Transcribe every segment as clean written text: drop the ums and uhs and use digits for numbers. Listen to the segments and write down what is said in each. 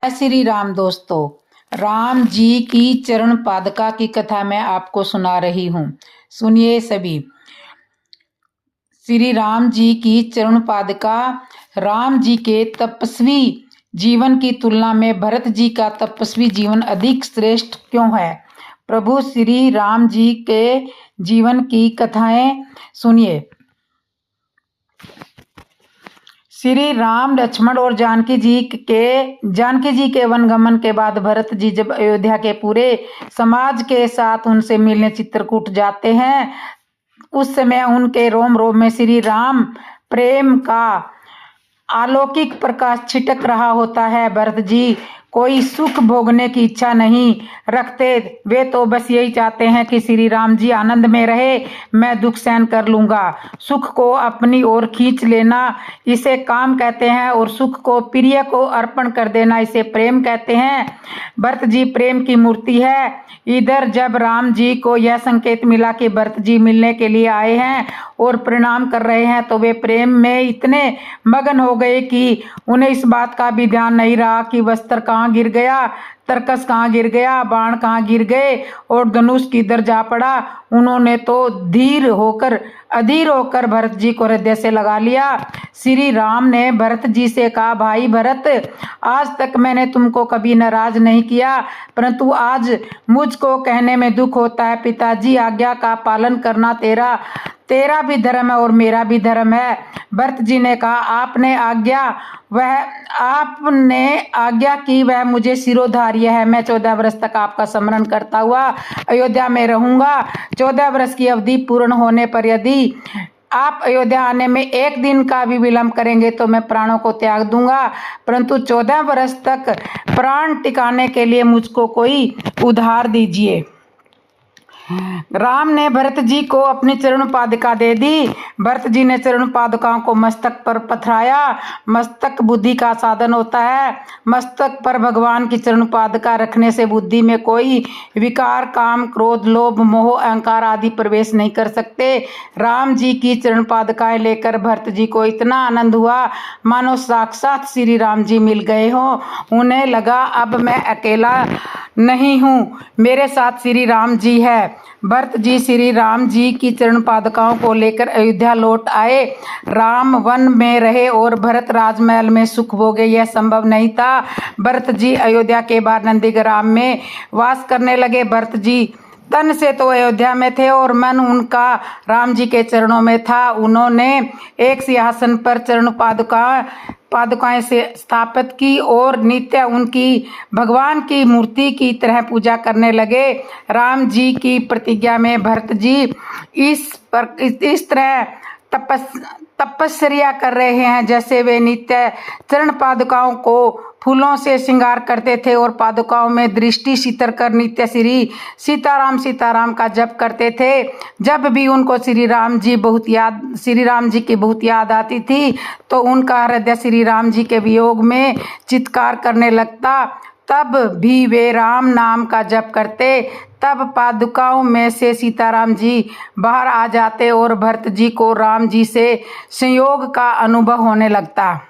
जय श्री राम दोस्तों। राम जी की चरण पादुका की कथा मैं आपको सुना रही हूँ। सुनिए सभी। श्री राम जी की चरण पादुका। राम जी के तपस्वी जीवन की तुलना में भरत जी का तपस्वी जीवन अधिक श्रेष्ठ क्यों है? प्रभु श्री राम जी के जीवन की कथाएं सुनिए। श्री राम, लक्ष्मण और जानकी जी के वनगमन के बाद भरत जी जब अयोध्या के पूरे समाज के साथ उनसे मिलने चित्रकूट जाते हैं, उस समय उनके रोम रोम में श्री राम प्रेम का अलौकिक प्रकाश छिटक रहा होता है। भरत जी कोई सुख भोगने की इच्छा नहीं रखते, वे तो बस यही चाहते हैं कि श्री राम जी आनंद में रहे, मैं दुख सहन कर लूंगा। सुख को अपनी ओर खींच लेना इसे काम कहते हैं और सुख को प्रिय को अर्पण कर देना इसे प्रेम कहते हैं। भरत जी प्रेम की मूर्ति है। इधर जब राम जी को यह संकेत मिला कि भरत जी मिलने के लिए आए हैं और प्रणाम कर रहे हैं, तो वे प्रेम में इतने मगन हो गए कि उन्हें इस बात का भी ध्यान नहीं रहा कि वस्त्र कहाँ गिर गया, तरकस कहाँ गिर गया, बाण कहाँ गिर गए और धनुष किधर जा पड़ा। उन्होंने तो अधीर होकर भरत जी को हृदय से लगा लिया। श्री राम ने भरत जी से कहा, भाई भरत, आज तक मैंने तुमको कभी नाराज नहीं किया, परंतु आज मुझको कहने में दुख होता है। पिताजी, आज्ञा का पालन करना तेरा भी धर्म है और मेरा भी धर्म है। भरत जी ने कहा, आपने आज्ञा की वह मुझे शिरोधार्य है। मैं 14 वर्ष तक आपका स्मरण करता हुआ अयोध्या में रहूंगा। 14 वर्ष की अवधि पूर्ण होने पर यदि आप अयोध्या आने में एक दिन का भी विलंब करेंगे तो मैं प्राणों को त्याग दूंगा, परंतु 14 वर्ष तक प्राण टिकाने के लिए मुझको कोई उधार दीजिए। राम ने भरत जी को अपनी चरण पादुका दे दी। भरत जी ने चरण पादुकाओं को मस्तक पर पथराया। मस्तक बुद्धि का साधन होता है। मस्तक पर भगवान की चरण पादुका रखने से बुद्धि में कोई विकार, काम, क्रोध, लोभ, मोह, अहंकार आदि प्रवेश नहीं कर सकते। राम जी की चरण पादुकाएं लेकर भरत जी को इतना आनंद हुआ मानो साक्षात श्री राम जी मिल गए हों। उन्हें लगा, अब मैं अकेला नहीं हूँ, मेरे साथ श्री राम जी है। भरत जी श्री राम जी की चरण पादुकाओं को लेकर अयोध्या लौट आए। राम वन में रहे और भरत राजमहल में सुख भोगे, यह संभव नहीं था। भरत जी अयोध्या के बाद नंदीग्राम में वास करने लगे। भरत जी तन से तो अयोध्या में थे और मन उनका राम जी के चरणों में था। उन्होंने एक सिंहासन पर चरण पादुकाएं से स्थापित की और नित्य उनकी भगवान की मूर्ति की तरह पूजा करने लगे। राम जी की प्रतिज्ञा में भरत जी इस तरह तपस्या कर रहे हैं जैसे वे नित्य चरण पादुकाओं को फूलों से श्रृंगार करते थे और पादुकाओं में दृष्टि सितर कर नित्य श्री सीताराम का जप करते थे। जब भी उनको श्री राम जी की बहुत याद आती थी तो उनका हृदय श्री राम जी के वियोग में चित्कार करने लगता। तब भी वे राम नाम का जप करते। तब पादुकाओं में से सीताराम जी बाहर आ जाते और भरत जी को राम जी से संयोग का अनुभव होने लगता।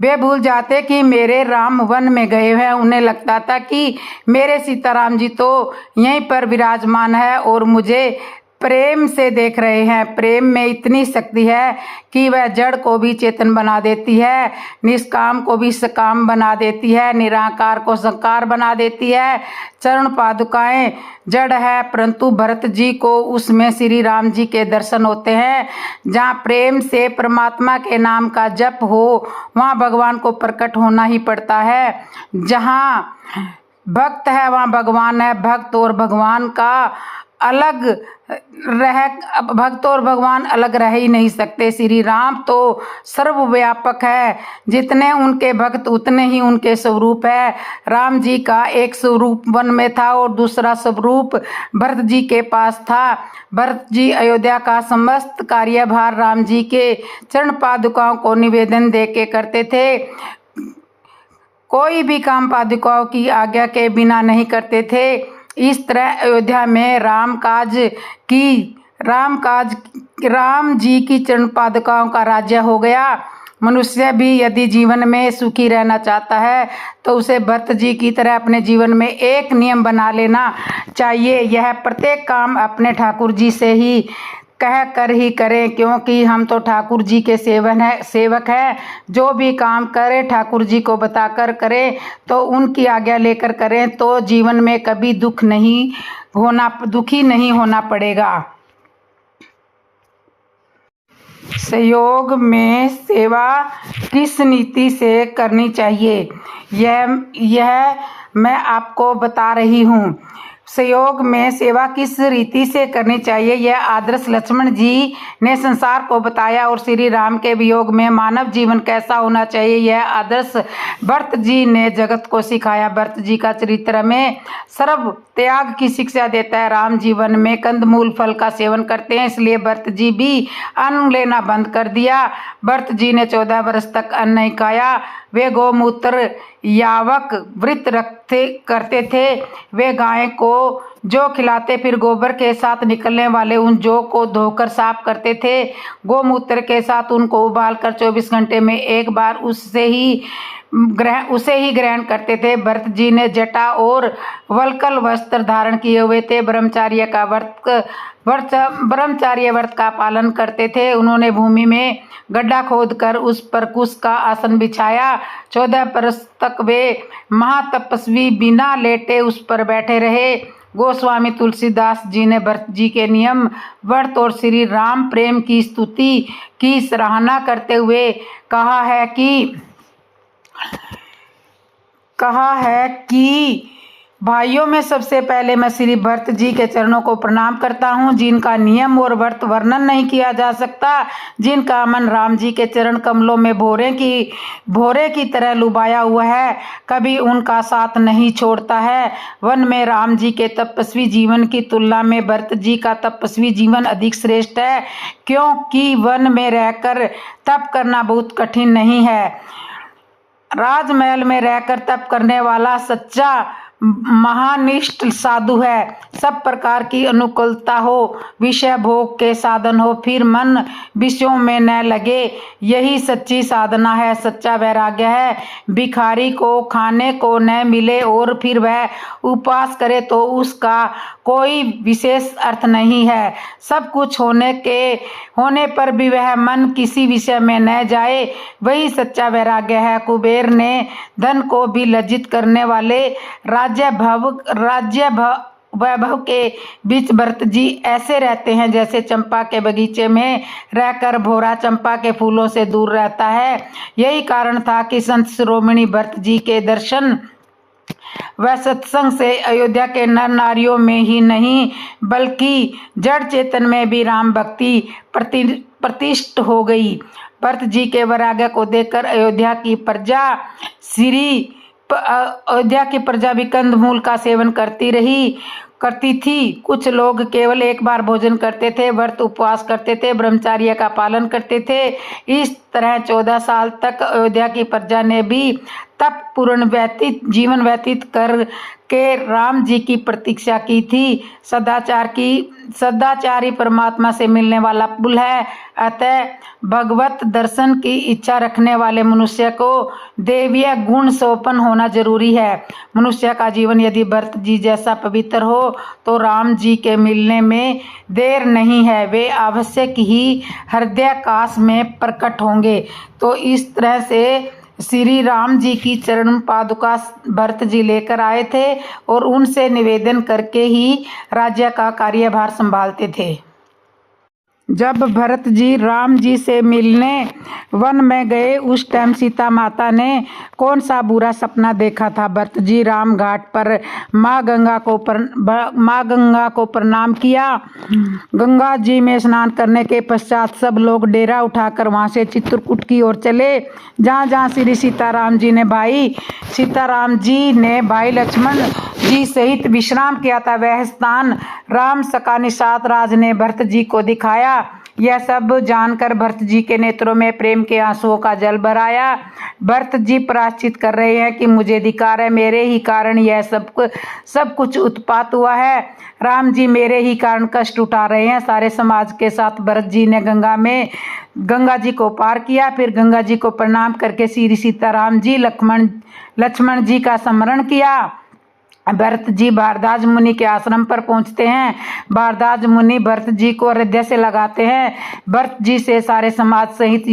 वे भूल जाते कि मेरे राम वन में गए हैं। उन्हें लगता था कि मेरे सीताराम जी तो यहीं पर विराजमान है और मुझे प्रेम से देख रहे हैं। प्रेम में इतनी शक्ति है कि वह जड़ को भी चेतन बना देती है, निष्काम को भी सकाम बना देती है, निराकार को साकार बना देती है। चरण पादुकाएं जड़ है, परंतु भरत जी को उसमें श्री राम जी के दर्शन होते हैं। जहाँ प्रेम से परमात्मा के नाम का जप हो वहाँ भगवान को प्रकट होना ही पड़ता है। जहाँ भक्त है वहाँ भगवान है। भक्त और भगवान अलग रह ही नहीं सकते। श्री राम तो सर्वव्यापक है। जितने उनके भक्त उतने ही उनके स्वरूप है। राम जी का एक स्वरूप वन में था और दूसरा स्वरूप भरत जी के पास था। भरत जी अयोध्या का समस्त कार्यभार राम जी के चरण पादुकाओं को निवेदन दे के करते थे। कोई भी काम पादुकाओं की आज्ञा के बिना नहीं करते थे। इस तरह अयोध्या में राम जी की चरण पादुकाओं का राज्य हो गया। मनुष्य भी यदि जीवन में सुखी रहना चाहता है तो उसे भरत जी की तरह अपने जीवन में एक नियम बना लेना चाहिए। यह प्रत्येक काम अपने ठाकुर जी से ही कह कर ही करें, क्योंकि हम तो ठाकुर जी के सेवक हैं। जो भी काम करें ठाकुर जी को बताकर करें, तो उनकी आज्ञा लेकर करें, तो जीवन में कभी दुखी नहीं होना पड़ेगा। सहयोग में सेवा किस नीति से करनी चाहिए, यह मैं आपको बता रही हूँ। सहयोग में सेवा किस रीति से करनी चाहिए, यह आदर्श लक्ष्मण जी ने संसार को बताया, और श्री राम के वियोग में मानव जीवन कैसा होना चाहिए, यह आदर्श भरत जी ने जगत को सिखाया। भरत जी का चरित्र में सर्व त्याग की शिक्षा देता है। राम जीवन में कंदमूल फल का सेवन करते हैं, इसलिए भरत जी भी अन्न लेना बंद कर दिया। भरत जी ने 14 वर्ष तक अन्न नहीं खाया। वे गौमूत्र यावक व्रत करते थे। वे गाय को जो खिलाते, फिर गोबर के साथ निकलने वाले उन जौ को धोकर साफ करते थे। गौमूत्र के साथ उनको उबालकर 24 घंटे में एक बार उसे ही ग्रहण करते थे। भरत जी ने जटा और वल्कल वस्त्र धारण किए हुए थे। ब्रह्मचार्य व्रत का पालन करते थे। उन्होंने भूमि में गड्ढा खोदकर उस पर कुश का आसन बिछाया। 14 वर्ष तक वे महातपस्वी बिना लेटे उस पर बैठे रहे। गोस्वामी तुलसीदास जी ने भरत जी के नियम व्रत और श्री राम प्रेम की स्तुति की सराहना करते हुए कहा है कि भाइयों में सबसे पहले मैं श्री भरत जी के चरणों को प्रणाम करता हूँ, जिनका नियम और व्रत वर्णन नहीं किया जा सकता, जिनका मन राम जी के चरण कमलों में भोरे की तरह लुभाया हुआ है, कभी उनका साथ नहीं छोड़ता है। वन में राम जी के तपस्वी जीवन की तुलना में भरत जी का तपस्वी जीवन अधिक श्रेष्ठ है, क्योंकि वन में रहकर तप करना बहुत कठिन नहीं है। राजमहल में रहकर तप करने वाला सच्चा महानिष्ठ साधु है। सब प्रकार की अनुकूलता हो, विषय भोग के साधन हो, फिर मन विषयों में न लगे, यही सच्ची साधना है, सच्चा वैराग्य है। भिखारी को खाने को न मिले और फिर वह उपवास करे तो उसका कोई विशेष अर्थ नहीं है। सब कुछ होने पर भी वह मन किसी विषय में न जाए, वही सच्चा वैराग्य है। कुबेर ने धन को भी लज्जित करने वाले राज्य वैभव के बीच भरत जी ऐसे रहते हैं जैसे चंपा के बगीचे में रहकर भौरा चंपा के फूलों से दूर रहता है। यही कारण था कि संत शिरोमणि भरत जी के दर्शन व सत्संग से अयोध्या के नर नारियों में ही नहीं बल्कि जड़ चेतन में भी राम भक्ति प्रतिष्ठ हो गई। भरत जी के वैराग्य को देखकर अयोध्या की प्रजा भी कंदमूल का सेवन करती थी। कुछ लोग केवल एक बार भोजन करते थे, व्रत उपवास करते थे, ब्रह्मचर्य का पालन करते थे। इस तरह 14 साल तक अयोध्या की प्रजा ने भी तप पूर्ण जीवन व्यतीत कर के राम जी की प्रतीक्षा की थी। सदाचारी परमात्मा से मिलने वाला पुल है, अतः भगवत दर्शन की इच्छा रखने वाले मनुष्य को देवीय गुण संपन्न होना जरूरी है। मनुष्य का जीवन यदि भरत जी जैसा पवित्र हो तो राम जी के मिलने में देर नहीं है, वे आवश्यक ही हृदयाकाश में प्रकट होंगे। तो इस तरह से श्री राम जी की चरण पादुका भरत जी लेकर आए थे और उनसे निवेदन करके ही राज्य का कार्यभार संभालते थे। जब भरत जी राम जी से मिलने वन में गए, उस टाइम सीता माता ने कौन सा बुरा सपना देखा था। भरत जी राम घाट पर माँ गंगा को प्रणाम किया। गंगा जी में स्नान करने के पश्चात सब लोग डेरा उठाकर वहां से चित्रकूट की ओर चले, जहाँ जहाँ श्री सीताराम जी ने भाई लक्ष्मण जी सहित विश्राम किया था, वह स्थान राम सका निषाद राज ने भरत जी को दिखाया। यह सब जानकर भरत जी के नेत्रों में प्रेम के आंसुओं का जल भर आया। भरत जी प्रायश्चित कर रहे हैं कि मुझे धिक्कार है, मेरे ही कारण यह सब कुछ उत्पात हुआ है। राम जी मेरे ही कारण कष्ट उठा रहे हैं। सारे समाज के साथ भरत जी ने गंगा जी को पार किया। फिर गंगा जी को प्रणाम करके श्री सीताराम जी लक्ष्मण जी का स्मरण किया। भरत जी भारद्वाज मुनि के आश्रम पर पहुंचते हैं। भारद्वाज मुनि भरत जी को हृदय से लगाते हैं। भरत जी से सारे समाज सहित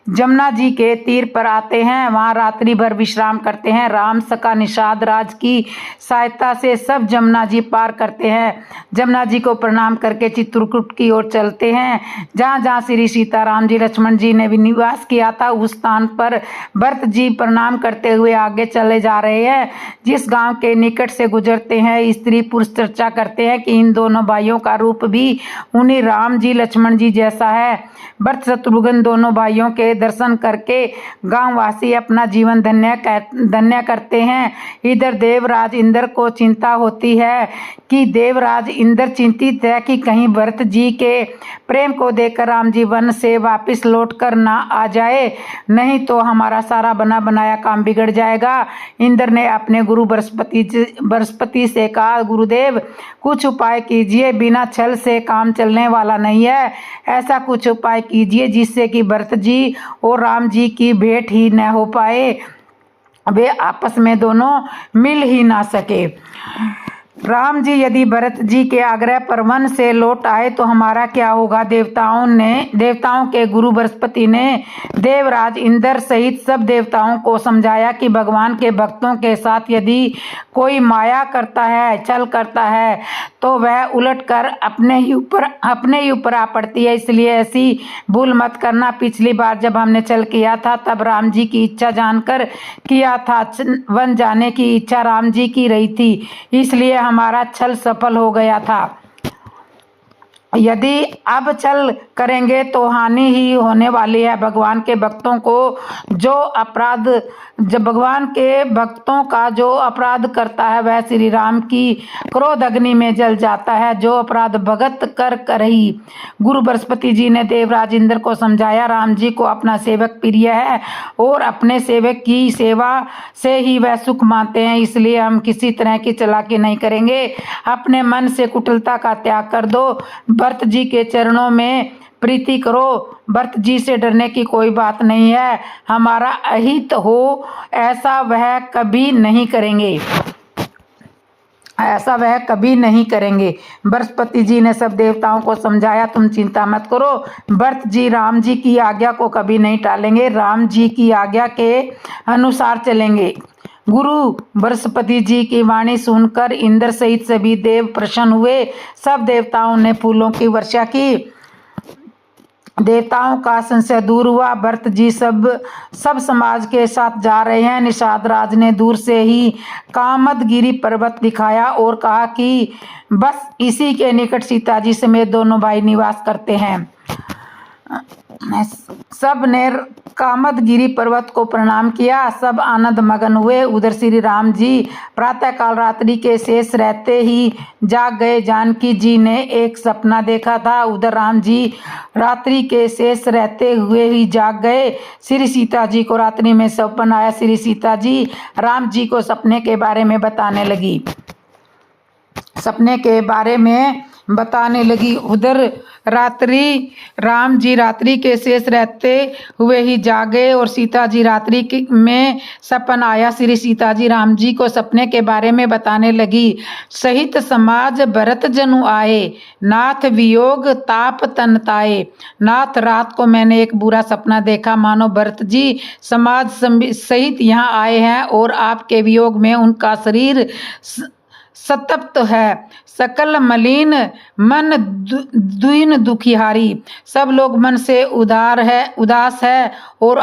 जमुना जी के तीर पर आते हैं। वहां रात्रि भर विश्राम करते हैं। राम सका निषाद राज की सहायता से सब जमुना जी पार करते हैं। जमुना जी को प्रणाम करके चित्रकूट की ओर चलते हैं। जहां जहां श्री सीताराम जी लक्ष्मण जी ने भी निवास किया था, उस स्थान पर भरत जी प्रणाम करते हुए आगे चले जा रहे हैं। जिस गांव के निकट से गुजरते हैं, स्त्री पुरुष चर्चा करते हैं कि इन दोनों भाइयों का रूप भी उन्हीं राम जी लक्ष्मण जी जैसा है। भरत शत्रुघ्न दोनों भाइयों के दर्शन करके गांववासी अपना जीवन धन्य करते हैं। इधर देवराज इंद्र को चिंता होती है कि देवराज इंद्र चिंतित है कि कहीं भरत जी के प्रेम को देखकर राम जी वन से वापस लौटकर ना आ जाए, नहीं तो हमारा सारा बना बनाया काम बिगड़ जाएगा। इंद्र ने अपने गुरु बृहस्पति से कहा, गुरुदेव कुछ उपाय कीजिए, बिना छल से काम चलने वाला नहीं है। ऐसा कुछ उपाय कीजिए जिससे कि भरत जी और राम जी की भेंट ही न हो पाए, वे आपस में दोनों मिल ही ना सके। राम जी यदि भरत जी के आग्रह पर वन से लौट आए तो हमारा क्या होगा। देवताओं के गुरु बृहस्पति ने देवराज इंद्र सहित सब देवताओं को समझाया कि भगवान के भक्तों के साथ यदि कोई माया करता है, छल करता है, तो वह उलटकर अपने ही ऊपर आ पड़ती है। इसलिए ऐसी भूल मत करना। पिछली बार जब हमने छल किया था तब राम जी की इच्छा जानकर किया था। वन जाने की इच्छा राम जी की रही थी, इसलिए हमारा छल सफल हो गया था। यदि अब छल करेंगे तो हानि ही होने वाली है। भगवान के भक्तों का जो अपराध करता है वह श्री राम की क्रोध अग्नि में जल जाता है। जो अपराध भगत कर ही। गुरु बृहस्पति जी ने देवराज इंद्र को समझाया, राम जी को अपना सेवक प्रिय है और अपने सेवक की सेवा से ही वह सुख मानते हैं, इसलिए हम किसी तरह की चालाकी नहीं करेंगे। अपने मन से कुटिलता का त्याग कर दो, भरत जी के चरणों में प्रीति करो। भरत जी से डरने की कोई बात नहीं है। हमारा अहित हो ऐसा वह कभी नहीं करेंगे। बृहस्पति जी ने सब देवताओं को समझाया, तुम चिंता मत करो, भरत जी राम जी की आज्ञा को कभी नहीं टालेंगे, राम जी की आज्ञा के अनुसार चलेंगे। गुरु बृहस्पति जी की वाणी सुनकर इंद्र सहित सभी देव प्रसन्न हुए। सब देवताओं ने फूलों की वर्षा की। देवताओं का संशय दूर हुआ। भरत जी सब समाज के साथ जा रहे हैं। निषाद राज ने दूर से ही कामदगिरी पर्वत दिखाया और कहा कि बस इसी के निकट सीता जी समेत दोनों भाई निवास करते हैं। सब ने कामदगिरी पर्वत को प्रणाम किया। सब आनंद मगन हुए। उधर श्री राम जी प्रातःकाल रात्रि के शेष रहते ही जाग गए। जानकी जी ने एक सपना देखा था। उधर राम जी रात्रि के शेष रहते हुए ही जाग गए। श्री सीता जी को रात्रि में सपना आया। श्री सीता जी राम जी को सपने के बारे में बताने लगी। उधर राम जी रात्रि के शेष रहते हुए ही जागे और सीता जी रात्रि में सपना आया। श्री सीता जी राम जी को सपने के बारे में बताने लगी। सहित समाज भरत जनु आए, नाथ वियोग ताप तन ताए। नाथ, रात को मैंने एक बुरा सपना देखा, मानो भरत जी समाज सहित यहाँ आए हैं और आपके वियोग में उनका शरीर संतप्त है। सकल मलिन मन दीन दुखिहारी। सब लोग मन से उदास है और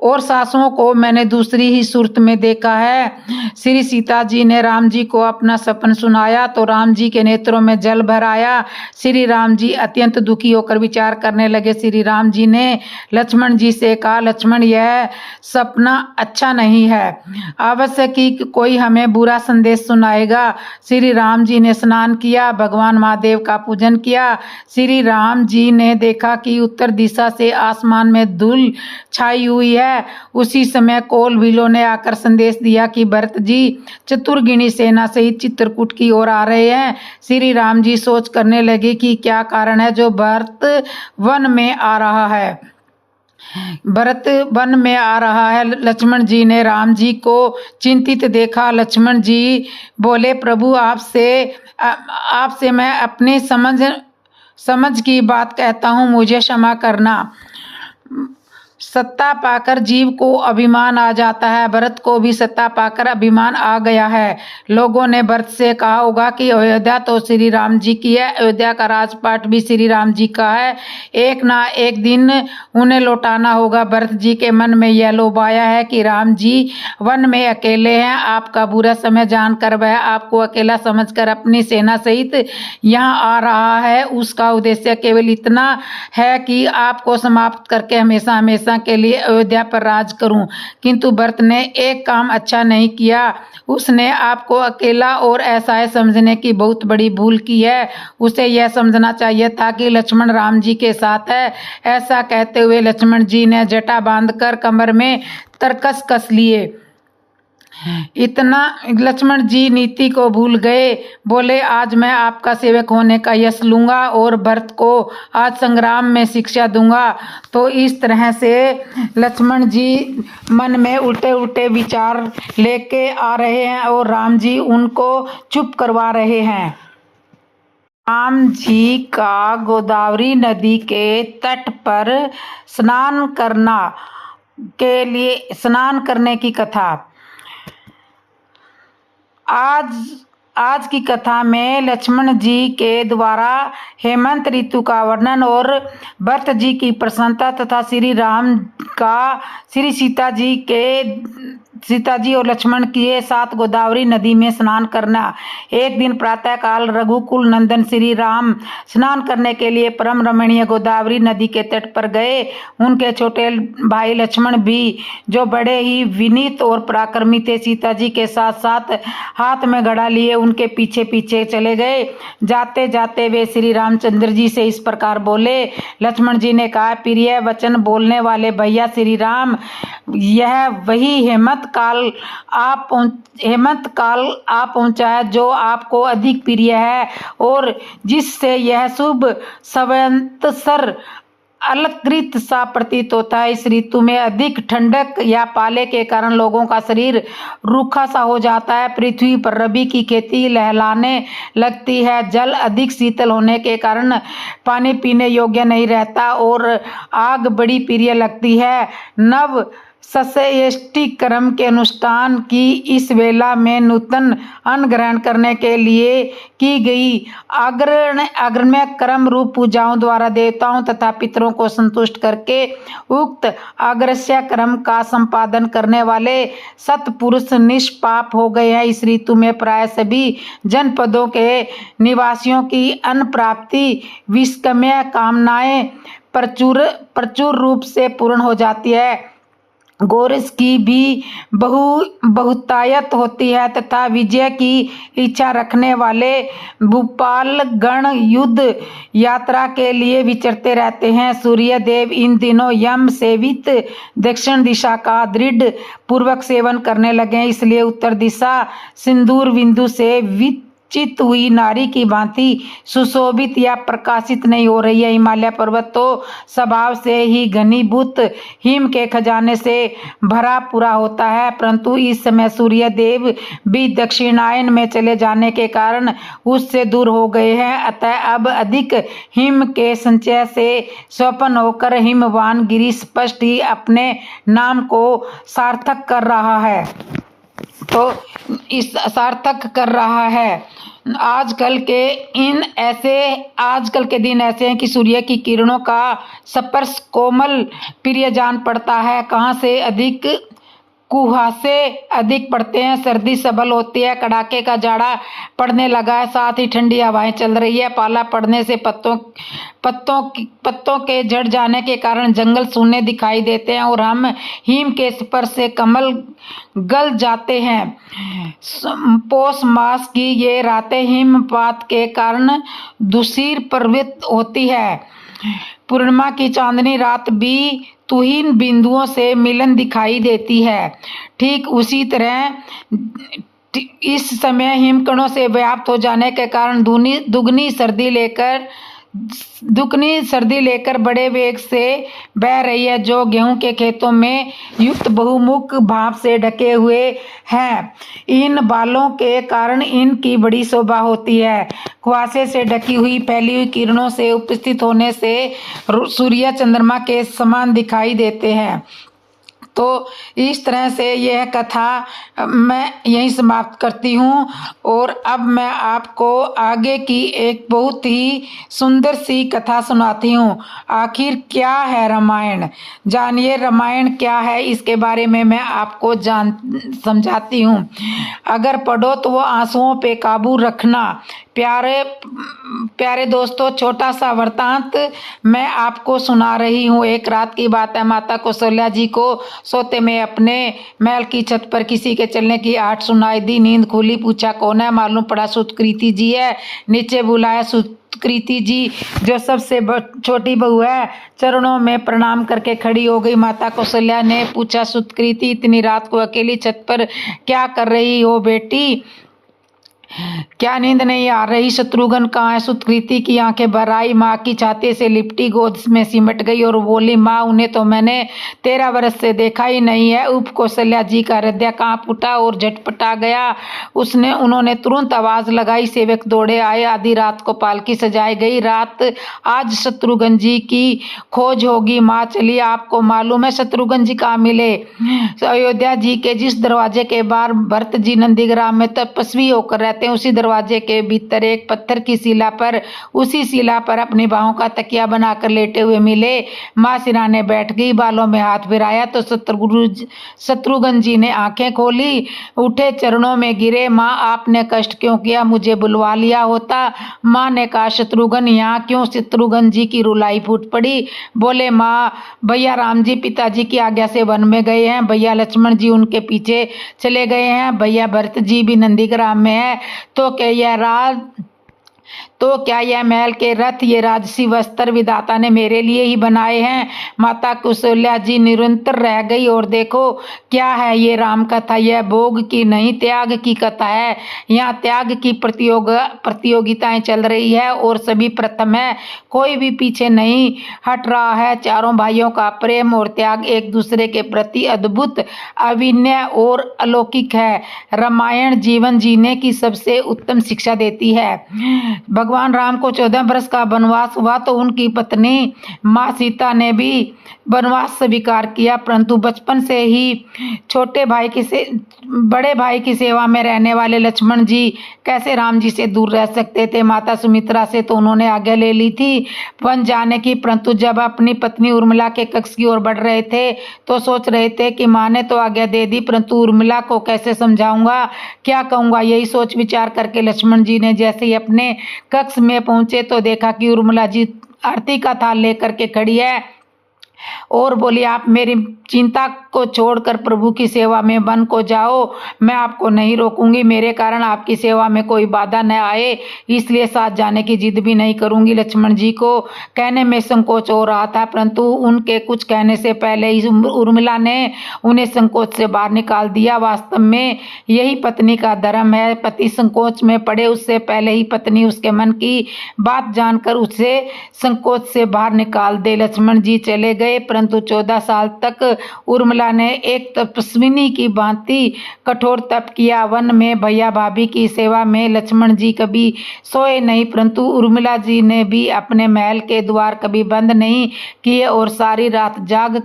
और सासुओं को मैंने दूसरी ही सूरत में देखा है। श्री सीता जी ने राम जी को अपना सपन सुनाया तो राम जी के नेत्रों में जल भर आया। श्री राम जी अत्यंत दुखी होकर विचार करने लगे। श्री राम जी ने लक्ष्मण जी से कहा, लक्ष्मण, यह सपना अच्छा नहीं है, आवश्यक ही कोई हमें बुरा संदेश सुनाएगा। श्री राम जी ने स्नान किया, भगवान महादेव का पूजन किया। श्री राम जी ने देखा कि उत्तर दिशा से आसमान में धूल छाई हुई है। उसी समय कोल भीलों ने आकर संदेश दिया कि भरत जी चतुर्गिणी सेना सहित चित्रकूट की ओर आ रहे हैं। श्री राम जी सोच करने लगे कि क्या कारण है जो भरत वन में आ रहा है। भरत वन में आ रहा है। लक्ष्मण जी ने राम जी को चिंतित देखा। लक्ष्मण जी बोले, प्रभु, आपसे मैं अपनी समझ की बात कहता हूँ, मुझे क्षमा करना। सत्ता पाकर जीव को अभिमान आ जाता है। भरत को भी सत्ता पाकर अभिमान आ गया है। लोगों ने भरत से कहा होगा कि अयोध्या तो श्री राम जी की है, अयोध्या का राजपाट भी श्री राम जी का है, एक ना एक दिन उन्हें लौटाना होगा। भरत जी के मन में यह लोभ आया है कि राम जी वन में अकेले हैं। आपका बुरा समय जानकर वह आपको अकेला समझकर अपनी सेना सहित यहाँ आ रहा है। उसका उद्देश्य केवल इतना है कि आपको समाप्त करके हमेशा हमेशा के लिए अयोध्या पर राज करूं। किंतु भरत ने एक काम अच्छा नहीं किया, उसने आपको अकेला और असहाय समझने की बहुत बड़ी भूल की है। उसे यह समझना चाहिए था कि लक्ष्मण राम जी के साथ है। ऐसा कहते हुए लक्ष्मण जी ने जटा बांधकर कमर में तरकस कस लिए। इतना लक्ष्मण जी नीति को भूल गए। बोले, आज मैं आपका सेवक होने का यश लूंगा और भरत को आज संग्राम में शिक्षा दूंगा। तो इस तरह से लक्ष्मण जी मन में उल्टे उल्टे विचार लेके आ रहे हैं और राम जी उनको चुप करवा रहे हैं। राम जी का गोदावरी नदी के तट पर स्नान करने की कथा। आज की कथा में लक्ष्मण जी के द्वारा हेमंत ऋतु का वर्णन और भरत जी की प्रसन्नता तथा श्री राम का श्री सीता जी और लक्ष्मण के साथ गोदावरी नदी में स्नान करना। एक दिन प्रातःकाल रघुकुल नंदन श्री राम स्नान करने के लिए परम रमणीय गोदावरी नदी के तट पर गए। उनके छोटे भाई लक्ष्मण भी, जो बड़े ही विनीत और पराक्रमी थे, सीता जी के साथ साथ हाथ में घड़ा लिए उनके पीछे पीछे चले गए। जाते जाते वे श्री रामचंद्र जी से इस प्रकार बोले। लक्ष्मण जी ने कहा, प्रिय वचन बोलने वाले भैया श्री राम, यह वही हेमंत काल आ पहुंचा है जो आपको अधिक प्रिय है और जिससे यह शुभ संवत्सर अलकृत सा प्रतीत होता है। इस ऋतु में अधिक ठंडक या पाले के कारण लोगों का शरीर रूखा सा हो जाता है। पृथ्वी पर रबी की खेती लहलाने लगती है। जल अधिक शीतल होने के कारण पानी पीने योग्य नहीं रहता और आग बड़ी प्रिय लगती है। नव सस्यष्टि कर्म के अनुष्ठान की इस वेला में नूतन अन्न ग्रहण करने के लिए की गई अग्रण्य कर्म रूप पूजाओं द्वारा देवताओं तथा पितरों को संतुष्ट करके उक्त अग्रस्य कर्म का संपादन करने वाले सत्पुरुष निष्पाप हो गए हैं। इस ऋतु में प्राय सभी जनपदों के निवासियों की अन्न प्राप्ति विस्कम्य कामनाएं प्रचुर रूप से पूर्ण हो जाती है। गोरस की भी बहुतायत होती है तथा विजय की इच्छा रखने वाले भूपाल गण युद्ध यात्रा के लिए विचरते रहते हैं। सूर्य देव इन दिनों यम सेवित दक्षिण दिशा का दृढ़ पूर्वक सेवन करने लगे, इसलिए उत्तर दिशा सिंदूर बिंदु से चित हुई नारी की भांति सुशोभित या प्रकाशित नहीं हो रही है। हिमालय पर्वत तो स्वभाव से ही घनीभूत हिम के खजाने से भरा पूरा होता है, परंतु इस समय सूर्य देव भी दक्षिणायन में चले जाने के कारण उससे दूर हो गए हैं। अतः अब अधिक हिम के संचय से स्वपन होकर हिमवान गिरी स्पष्ट ही अपने नाम को सार्थक कर रहा है। आजकल के दिन ऐसे हैं कि सूर्य की किरणों का स्पर्श कोमल प्रिय जान पड़ता है। कहाँ से अधिक कुहासे अधिक पड़ते हैं, सर्दी सबल होती है, कड़ाके का जाड़ा पड़ने लगा है, साथ ही ठंडी हवाएं चल रही है। पाला पड़ने से पत्तों के झड़ जाने के कारण जंगल सूने दिखाई देते हैं और हम हिम के स्पर्श से कमल गल जाते हैं। पौष मास की ये रातें हिमपात के कारण दूषिर प्रवृत्त होती है। पूर्णिमा की चांदनी रात भी तुहिन बिंदुओं से मिलन दिखाई देती है। ठीक उसी तरह इस समय हिमकणों से व्याप्त हो जाने के कारण दुगनी सर्दी लेकर बड़े वेग से बह रही है, जो गेहूं के खेतों में युक्त बहुमुख भाप से ढके हुए हैं। इन बालों के कारण इनकी बड़ी शोभा होती है। कुहासे से ढकी हुई फैली हुई किरणों से उपस्थित होने से सूर्य चंद्रमा के समान दिखाई देते हैं। तो इस तरह से यह कथा मैं यहीं समाप्त करती हूँ और अब मैं आपको आगे की एक बहुत ही सुंदर सी कथा सुनाती हूँ। आखिर क्या है रामायण, जानिए रामायण क्या है, इसके बारे में मैं आपको समझाती हूँ। अगर पढ़ो तो वो आंसुओं पे काबू रखना। प्यारे दोस्तों, छोटा सा वृतांत मैं आपको सुना रही हूँ। एक रात की बात है, माता कौशल्या जी को सोते में अपने महल की छत पर किसी के चलने की आहट सुनाई दी। नींद खुली, पूछा कौन है, मालूम पड़ा सुकृति जी है। नीचे बुलाया सुकृति जी, जो सबसे छोटी बहू है, चरणों में प्रणाम करके खड़ी हो गई। माता कौशल्या ने पूछा, सुकृति इतनी रात को अकेली छत पर क्या कर रही हो बेटी, क्या नींद नहीं आ रही? शत्रुघ्न कहाँ है? सुकृति की आंखें भर आई, माँ की छाती से लिपटी गोद में सिमट गई और बोली, माँ उन्हें तो मैंने 13 वर्ष से देखा ही नहीं है। उप कौशल्या जी का हृदय कांप उठा और झटपटा गया। उन्होंने तुरंत आवाज लगाई, सेवक दौड़े आए। आधी रात को पालकी सजाई गई। रात आज शत्रुघ्न जी की खोज होगी। माँ चली, आपको मालूम है शत्रुघ्न जी कहाँ मिले? अयोध्या जी के जिस दरवाजे के बाहर भरत जी नंदीग्राम में तपस्वी होकर रहते हैं, उसी दरवाजे के भीतर एक पत्थर की शिला पर अपनी बाहों का तकिया बनाकर लेटे हुए मिले। माँ सिराने बैठ गई, बालों में हाथ फिराया तो शत्रुघ्न जी ने आंखें खोली, उठे, चरणों में गिरे। माँ आपने कष्ट क्यों किया, मुझे बुलवा लिया होता। माँ ने कहा, शत्रुघ्न यहाँ क्यों? शत्रुघ्न जी की रुलाई फूट पड़ी। बोले, माँ भैया राम जी पिताजी की आज्ञा से वन में गए हैं, भैया लक्ष्मण जी उनके पीछे चले गए हैं, भैया भरत जी भी नंदीग्राम में है। तो क्या यह महल के रथ, ये राजसी वस्त्र विधाता ने मेरे लिए ही बनाए हैं? माता कौशल्या जी निरंतर रह गई। और देखो क्या है ये राम कथा, यह भोग की नहीं त्याग की कथा है। यहाँ त्याग की प्रतियोगिताएं चल रही है और सभी प्रथम है, कोई भी पीछे नहीं हट रहा है। चारों भाइयों का प्रेम और त्याग एक दूसरे के प्रति अद्भुत, अविन्य और अलौकिक है। रामायण जीवन जीने की सबसे उत्तम शिक्षा देती है। भगवान राम को 14 वर्ष का वनवास हुआ तो उनकी पत्नी माँ सीता ने भी वनवास स्वीकार किया, परंतु बचपन से ही बड़े भाई की सेवा में रहने वाले लक्ष्मण जी कैसे राम जी से दूर रह सकते थे। माता सुमित्रा से तो उन्होंने आज्ञा ले ली थी वन जाने की, परंतु जब अपनी पत्नी उर्मिला के कक्ष की ओर बढ़ रहे थे तो सोच रहे थे कि माँ ने तो आज्ञा दे दी, परंतु उर्मिला को कैसे समझाऊंगा, क्या कहूंगा। यही सोच विचार करके लक्ष्मण जी ने जैसे ही अपने कक्ष में पहुंचे तो देखा कि उर्मिला जी आरती का थाल लेकर के खड़ी है और बोली, आप मेरी चिंता को छोड़कर प्रभु की सेवा में वन को जाओ, मैं आपको नहीं रोकूंगी, मेरे कारण आपकी सेवा में कोई बाधा न आए, इसलिए साथ जाने की जिद भी नहीं करूंगी। लक्ष्मण जी को कहने में संकोच हो रहा था, परंतु उनके कुछ कहने से पहले ही उर्मिला ने उन्हें संकोच से बाहर निकाल दिया। वास्तव में यही पत्नी का धर्म है, पति संकोच में पड़े उससे पहले ही पत्नी उसके मन की बात जानकर उसे संकोच से बाहर निकाल दे। लक्ष्मण जी चले गए। गए, परंतु 14 साल तक उर्मिला ने एक तपस्विनी की भांति कठोर तप किया। वन में भैया भाभी की सेवा में लक्ष्मण जी कभी सोए नहीं, परंतु उर्मिला जी ने भी अपने महल के द्वार कभी बंद नहीं किए और सारी रात जाग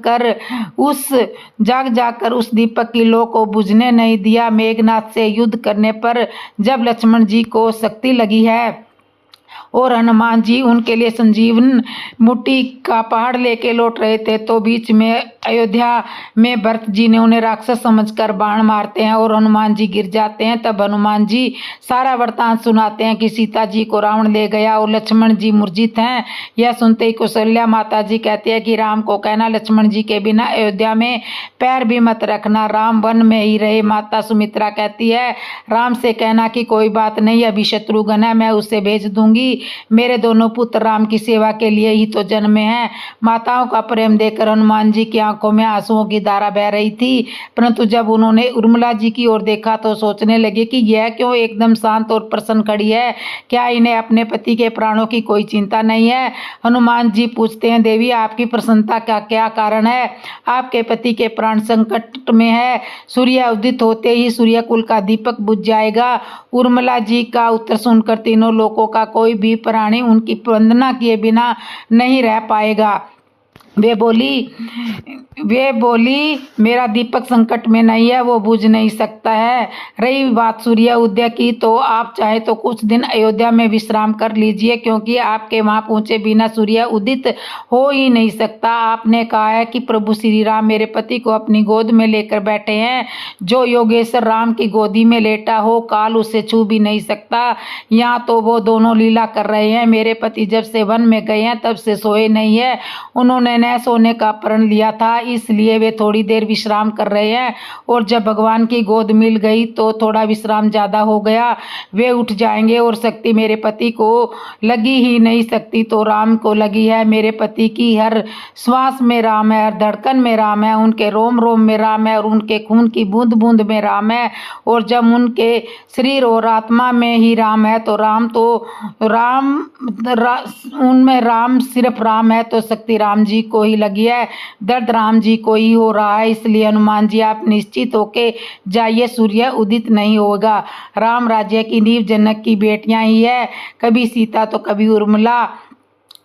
जाकर उस दीपक की लौ को बुझने नहीं दिया। मेघनाथ से युद्ध करने पर जब लक्ष्मण जी को शक्ति लगी है और हनुमान जी उनके लिए संजीवन मुट्ठी का पहाड़ लेके लौट रहे थे, तो बीच में अयोध्या में भरत जी ने उन्हें राक्षस समझकर बाण मारते हैं और हनुमान जी गिर जाते हैं। तब हनुमान जी सारा वृतांत सुनाते हैं कि सीता जी को रावण ले गया और लक्ष्मण जी मूर्छित हैं। यह सुनते ही कौशल्या माता जी कहती है कि राम को कहना लक्ष्मण जी के बिना अयोध्या में पैर भी मत रखना, राम वन में ही रहे। माता सुमित्रा कहती है राम से कहना कि कोई बात नहीं, अभी शत्रुघ्न है, मैं उसे भेज दूंगी, मेरे दोनों पुत्र राम की सेवा के लिए ही तो जन्मे हैं। माताओं का प्रेम देखकर हनुमान जी की आंखों में आंसुओं की धारा बह रही थी, परंतु जब उन्होंने उर्मिला जी की ओर देखा तो सोचने लगे कि यह क्यों एकदम शांत और प्रसन्न खड़ी है, क्या इन्हें अपने पति के प्राणों की कोई चिंता नहीं है। हनुमान जी पूछते हैं देवी आपकी प्रसन्नता का क्या कारण है, आपके पति के प्राण संकट में है, सूर्य उदित होते ही सूर्य कुल का दीपक बुझ जाएगा। उर्मिला जी का उत्तर सुनकर तीनों लोकों का कोई भी प्राणी उनकी वंदना किए बिना नहीं रह पाएगा। वे बोली मेरा दीपक संकट में नहीं है, वो बुझ नहीं सकता है। रही बात सूर्य उदय की, तो आप चाहे तो कुछ दिन अयोध्या में विश्राम कर लीजिए, क्योंकि आपके वहां पहुंचे बिना सूर्य उदित हो ही नहीं सकता। आपने कहा है कि प्रभु श्री राम मेरे पति को अपनी गोद में लेकर बैठे हैं, जो योगेश्वर राम की गोदी में लेटा हो काल उसे छू भी नहीं सकता। यहाँ तो वो दोनों लीला कर रहे हैं। मेरे पति जब से वन में गए हैं तब से सोए नहीं है, उन्होंने सोने का प्रण लिया था, इसलिए वे थोड़ी देर विश्राम कर रहे हैं, और जब भगवान की गोद मिल गई तो थोड़ा विश्राम ज्यादा हो गया, वे उठ जाएंगे। और शक्ति मेरे पति को लगी ही नहीं, शक्ति तो राम को लगी है। मेरे पति की हर श्वास में राम है, हर धड़कन में राम है, उनके रोम रोम में राम है और उनके खून की बूंद बूंद में राम है। और जब उनके शरीर और आत्मा में ही राम है तो उनमें राम सिर्फ राम है, तो शक्ति राम जी को ही लगी है, दर्द राम जी को ही हो रहा है। इसलिए हनुमान जी आप निश्चित होके जाइए, सूर्य उदित नहीं होगा। राम राज्य की नींव जनक की बेटियां ही है, कभी सीता तो कभी उर्मिला।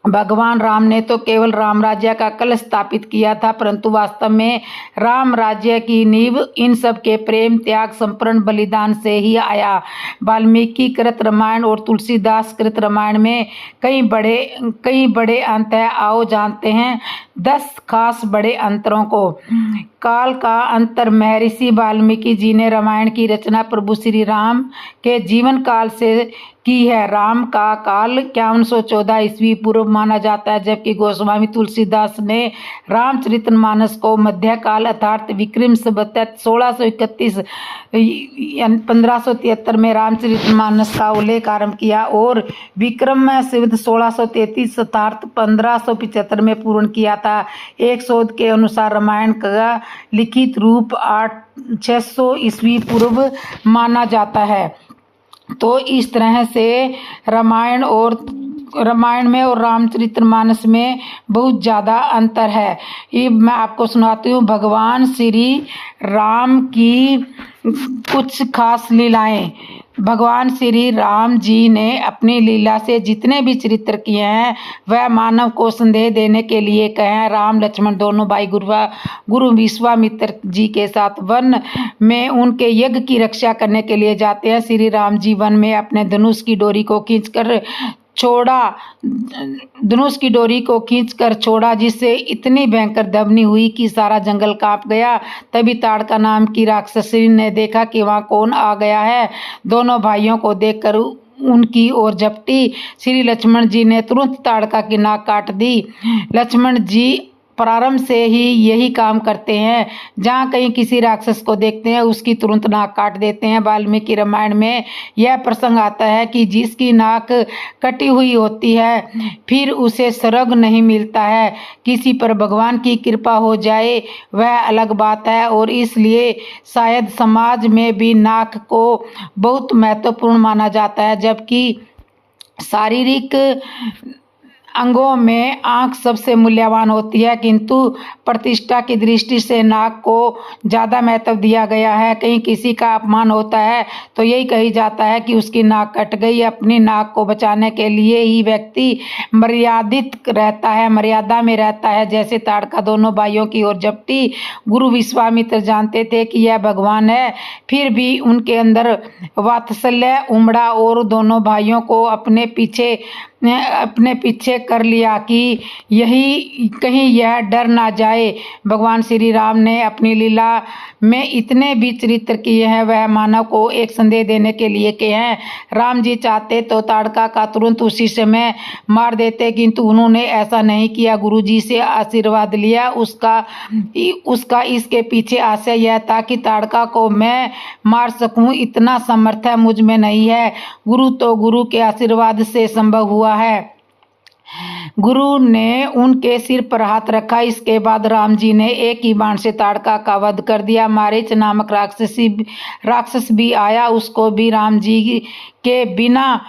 भगवान राम ने तो केवल राम राज्य का कलश स्थापित किया था, परंतु वास्तव में राम राज्य की नींव इन सब के प्रेम त्याग संपूर्ण बलिदान से ही आया। वाल्मीकि कृत रामायण और तुलसीदास कृत रामायण में कई बड़े अंत है। आओ जानते हैं 10 खास बड़े अंतरों को। काल का अंतर महर्षि वाल्मीकि जी ने रामायण की रचना प्रभु श्री राम के जीवन काल से की है। राम का काल 5114 ईस्वी पूर्व माना जाता है, जबकि गोस्वामी तुलसीदास ने रामचरितमानस को मध्यकाल अर्थात विक्रम संवत 1631 1573 में रामचरितमानस का उल्लेख आरंभ किया और विक्रम संवत 1633 अर्थात 1575 में पूर्ण किया था। एक शोध के अनुसार रामायण का लिखित रूप 600 ईस्वी पूर्व माना जाता है। तो इस तरह से रामायण में और रामचरितमानस में बहुत ज़्यादा अंतर है। ये मैं आपको सुनाती हूँ भगवान श्री राम की कुछ खास लीलाएं। भगवान श्री राम जी ने अपनी लीला से जितने भी चरित्र किए हैं वह मानव को संदेह देने के लिए कहे हैं। राम लक्ष्मण दोनों भाई गुरु विश्वामित्र जी के साथ वन में उनके यज्ञ की रक्षा करने के लिए जाते हैं। श्री राम जी वन में अपने धनुष की डोरी को खींचकर छोड़ा, जिससे इतनी भयंकर ध्वनि हुई कि सारा जंगल कांप गया। तभी ताड़का नाम की राक्षसी ने देखा कि वहां कौन आ गया है। दोनों भाइयों को देखकर उनकी ओर झपटी। श्री लक्ष्मण जी ने तुरंत ताड़का की नाक काट दी। लक्ष्मण जी प्रारंभ से ही यही काम करते हैं, जहाँ कहीं किसी राक्षस को देखते हैं उसकी तुरंत नाक काट देते हैं। वाल्मीकि रामायण में यह प्रसंग आता है कि जिसकी नाक कटी हुई होती है फिर उसे स्वर्ग नहीं मिलता है। किसी पर भगवान की कृपा हो जाए वह अलग बात है, और इसलिए शायद समाज में भी नाक को बहुत महत्वपूर्ण माना जाता है। जबकि शारीरिक अंगों में आंख सबसे मूल्यवान होती है, किंतु प्रतिष्ठा की दृष्टि से नाक को ज़्यादा महत्व दिया गया है। कहीं किसी का अपमान होता है तो यही कही जाता है कि उसकी नाक कट गई। अपनी नाक को बचाने के लिए ही व्यक्ति मर्यादित रहता है, मर्यादा में रहता है। जैसे ताड़का दोनों भाइयों की ओर झपटी। गुरु विश्वामित्र जानते थे कि यह भगवान है, फिर भी उनके अंदर वात्सल्य उमड़ा और दोनों भाइयों को अपने पीछे कर लिया कि यही कहीं यह डर ना जाए। भगवान श्री राम ने अपनी लीला में इतने भी चरित्र किए हैं, वह मानव को एक संदेश देने के लिए के हैं। राम जी चाहते तो ताड़का का तुरंत उसी समय मार देते, किंतु उन्होंने ऐसा नहीं किया। गुरु जी से आशीर्वाद लिया। उसका इसके पीछे आशय यह था कि ताड़का को मैं मार सकूं, इतना सामर्थ्य मुझ में नहीं है। गुरु के आशीर्वाद से संभव हुआ है। गुरु ने उनके सिर पर हाथ रखा। इसके बाद राम जी ने एक ही बाण से ताड़का का वध कर दिया। मारीच नामक राक्षस भी आया, उसको भी राम जी के बिना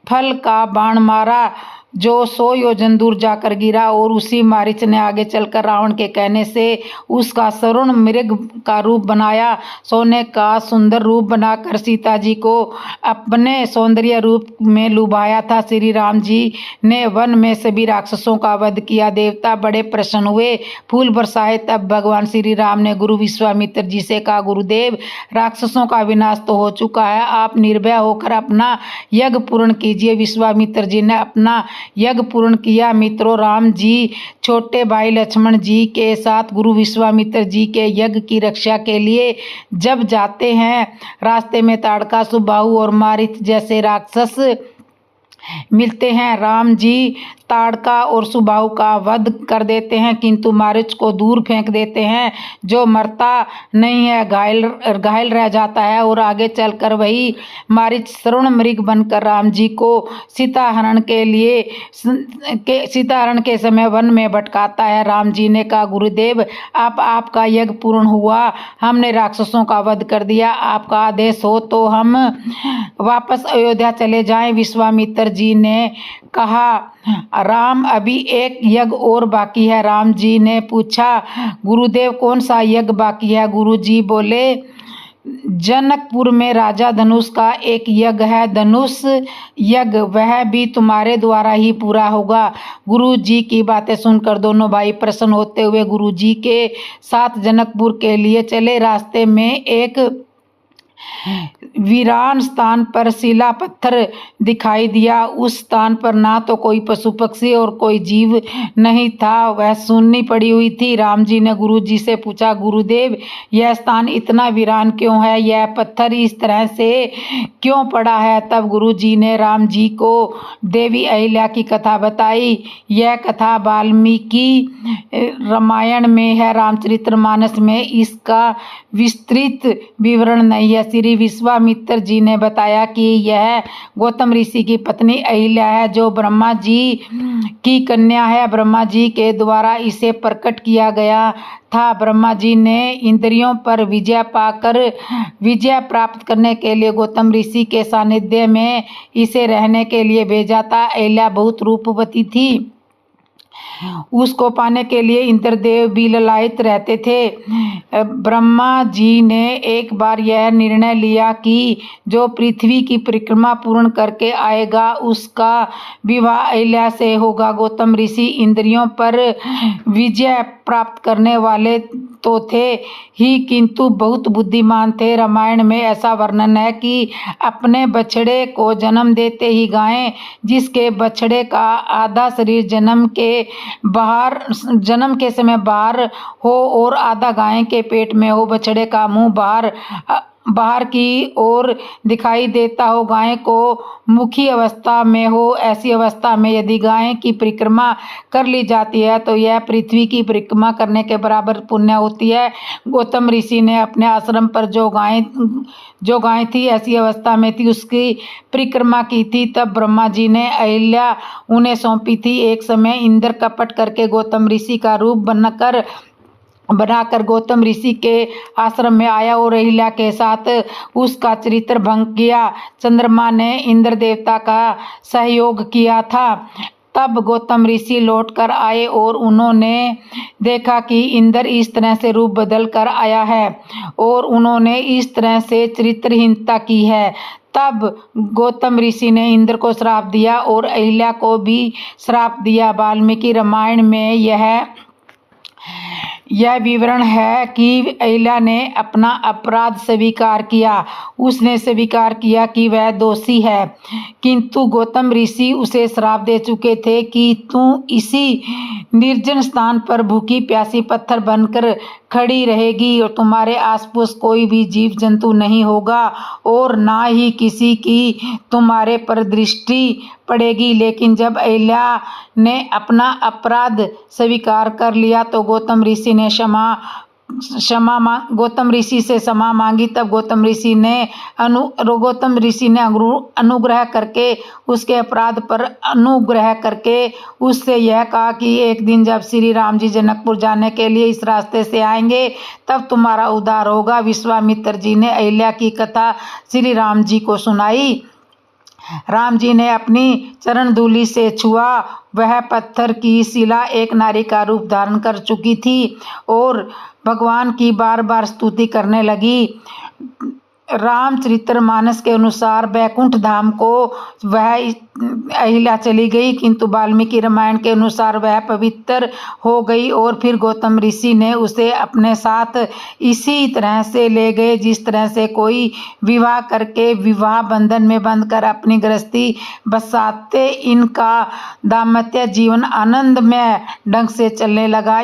फल का बाण मारा, जो 100 योजन दूर जाकर गिरा। और उसी मारीच ने आगे चलकर रावण के कहने से उसका स्वर्ण मृग का रूप बनाया। सोने का सुंदर रूप बनाकर सीता जी को अपने सौंदर्य रूप में लुभाया था। श्री राम जी ने वन में सभी राक्षसों का वध किया। देवता बड़े प्रसन्न हुए, फूल बरसाए। तब भगवान श्री राम ने गुरु विश्वामित्र जी से कहा, गुरुदेव, राक्षसों का विनाश तो हो चुका है, आप निर्भय होकर अपना यज्ञ पूर्ण कीजिए। विश्वामित्र जी ने अपना यज्ञ पूर्ण किया। मित्रों, राम जी छोटे भाई लक्ष्मण जी के साथ गुरु विश्वामित्र जी के यज्ञ की रक्षा के लिए जब जाते हैं, रास्ते में ताड़का, सुबाहु और मारीच जैसे राक्षस मिलते हैं। राम जी ताड़का और सुबाहु का वध कर देते हैं, किंतु मारीच को दूर फेंक देते हैं, जो मरता नहीं है, घायल रह जाता है। और आगे चलकर वही मारीच स्वर्ण मृग बनकर राम जी को सीता हरण के समय वन में भटकाता है। राम जी ने कहा, गुरुदेव, आपका यज्ञ पूर्ण हुआ, हमने राक्षसों का वध कर दिया, आपका आदेश हो तो हम वापस अयोध्या चले जाएं। विश्वामित्र जी ने कहा, राम, अभी एक यज्ञ और बाकी है। राम जी ने पूछा, गुरुदेव, कौन सा यज्ञ बाकी है? गुरु जी बोले, जनकपुर में राजा धनुष का एक यज्ञ है, धनुष यज्ञ, वह भी तुम्हारे द्वारा ही पूरा होगा। गुरु जी की बातें सुनकर दोनों भाई प्रसन्न होते हुए गुरु जी के साथ जनकपुर के लिए चले। रास्ते में एक वीरान स्थान पर शिला पत्थर दिखाई दिया। उस स्थान पर ना तो कोई पशु पक्षी और कोई जीव नहीं था, वह सुन्नी पड़ी हुई थी। राम जी ने गुरु जी से पूछा, गुरुदेव, यह स्थान इतना वीरान क्यों है? यह पत्थर इस तरह से क्यों पड़ा है? तब गुरु जी ने राम जी को देवी अहिल्या की कथा बताई। यह कथा वाल्मीकि रामायण में है, रामचरितमानस में इसका विस्तृत विवरण नहीं है। श्री विश्वामित्र जी ने बताया कि यह गौतम ऋषि की पत्नी अहिल्या है, जो ब्रह्मा जी की कन्या है। ब्रह्मा जी के द्वारा इसे प्रकट किया गया था। ब्रह्मा जी ने इंद्रियों पर विजय प्राप्त करने के लिए गौतम ऋषि के सानिध्य में इसे रहने के लिए भेजा था। अहिल्या बहुत रूपवती थी, उसको पाने के लिए इंद्रदेव भी ललायित रहते थे। ब्रह्मा जी ने एक बार यह निर्णय लिया कि जो पृथ्वी की परिक्रमा पूर्ण करके आएगा, उसका विवाह अहिल्या से होगा। गौतम ऋषि इंद्रियों पर विजय प्राप्त करने वाले तो थे ही, किंतु बहुत बुद्धिमान थे। रामायण में ऐसा वर्णन है कि अपने बछड़े को जन्म देते ही गाय, जिसके बछड़े का आधा शरीर जन्म के समय बाहर हो और आधा गाय के पेट में हो, बछड़े का मुंह बाहर की ओर दिखाई देता हो, गाय को मुखी अवस्था में हो। ऐसी अवस्था में यदि गाय की परिक्रमा कर ली जाती है तो यह पृथ्वी की परिक्रमा करने के बराबर पुण्य होती है। गौतम ऋषि ने अपने आश्रम पर जो गाय थी ऐसी अवस्था में थी, उसकी परिक्रमा की थी। तब ब्रह्मा जी ने अहिल्या उन्हें सौंपी थी। एक समय इंद्र कपट करके गौतम ऋषि का रूप बनाकर गौतम ऋषि के आश्रम में आया और अहिल्या के साथ उसका चरित्र भंग किया। चंद्रमा ने इंद्र देवता का सहयोग किया था। तब गौतम ऋषि लौट कर आए और उन्होंने देखा कि इंद्र इस तरह से रूप बदल कर आया है और उन्होंने इस तरह से चरित्रहीनता की है। तब गौतम ऋषि ने इंद्र को श्राप दिया और अहिल्या को भी श्राप दिया। वाल्मीकि रामायण में यह विवरण है कि अहिल्या ने अपना अपराध स्वीकार किया। उसने स्वीकार किया कि वह दोषी है, किंतु गौतम ऋषि उसे श्राप दे चुके थे कि तू इसी निर्जन स्थान पर भूखी प्यासी पत्थर बनकर खड़ी रहेगी और तुम्हारे आसपास कोई भी जीव जंतु नहीं होगा और ना ही किसी की तुम्हारे पर दृष्टि पड़ेगी। लेकिन जब अहिल्या ने अपना अपराध स्वीकार कर लिया तो गौतम ऋषि से क्षमा मांगी। तब गौतम ऋषि ने अनुग्रह करके उसके अपराध पर अनुग्रह करके उससे यह कहा कि एक दिन जब श्री राम जी जनकपुर जाने के लिए इस रास्ते से आएंगे तब तुम्हारा उद्धार होगा। विश्वामित्र जी ने अहिल्या की कथा श्री राम जी को सुनाई। राम जी ने अपनी चरण धूलि से छुआ। वह पत्थर की शिला एक नारी का रूप धारण कर चुकी थी और भगवान की बार बार स्तुति करने लगी। रामचरितमानस के अनुसार बैकुंठ धाम को वह अहिल्या चली गई, किंतु वाल्मीकि रामायण के अनुसार वह पवित्र हो गई और फिर गौतम ऋषि ने उसे अपने साथ इसी तरह से ले गए जिस तरह से कोई विवाह करके विवाह बंधन में बंधकर अपनी गृहस्थी बसाते। इनका दाम्पत्य जीवन आनंदमय ढंग से चलने लगा।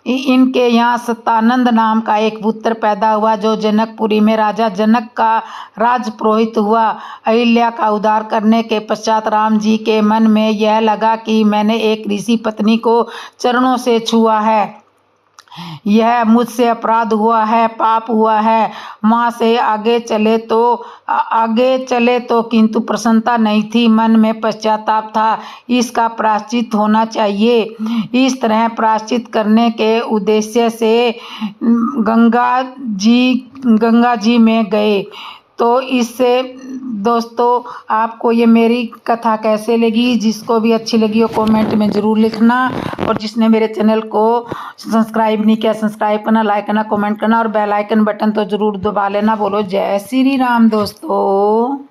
इनके यहाँ सतानंद नाम का एक पुत्र पैदा हुआ जो जनकपुरी में राजा जनक का राजपुरोहित हुआ। अहिल्या का उद्धार करने के पश्चात राम जी के मन में यह लगा कि मैंने एक ऋषि पत्नी को चरणों से छुआ है, यह मुझसे अपराध हुआ है, पाप हुआ है। वहाँ से आगे चले तो किंतु प्रसन्नता नहीं थी, मन में पश्चाताप था। इसका प्रायश्चित होना चाहिए। इस तरह प्रायश्चित करने के उद्देश्य से गंगा जी में गए। तो इससे दोस्तों आपको ये मेरी कथा कैसे लगी? जिसको भी अच्छी लगी हो कमेंट में ज़रूर लिखना और जिसने मेरे चैनल को सब्सक्राइब नहीं किया सब्सक्राइब करना, लाइक करना, कमेंट करना और बेल आइकन बटन तो ज़रूर दबा लेना। बोलो जय श्री राम दोस्तों।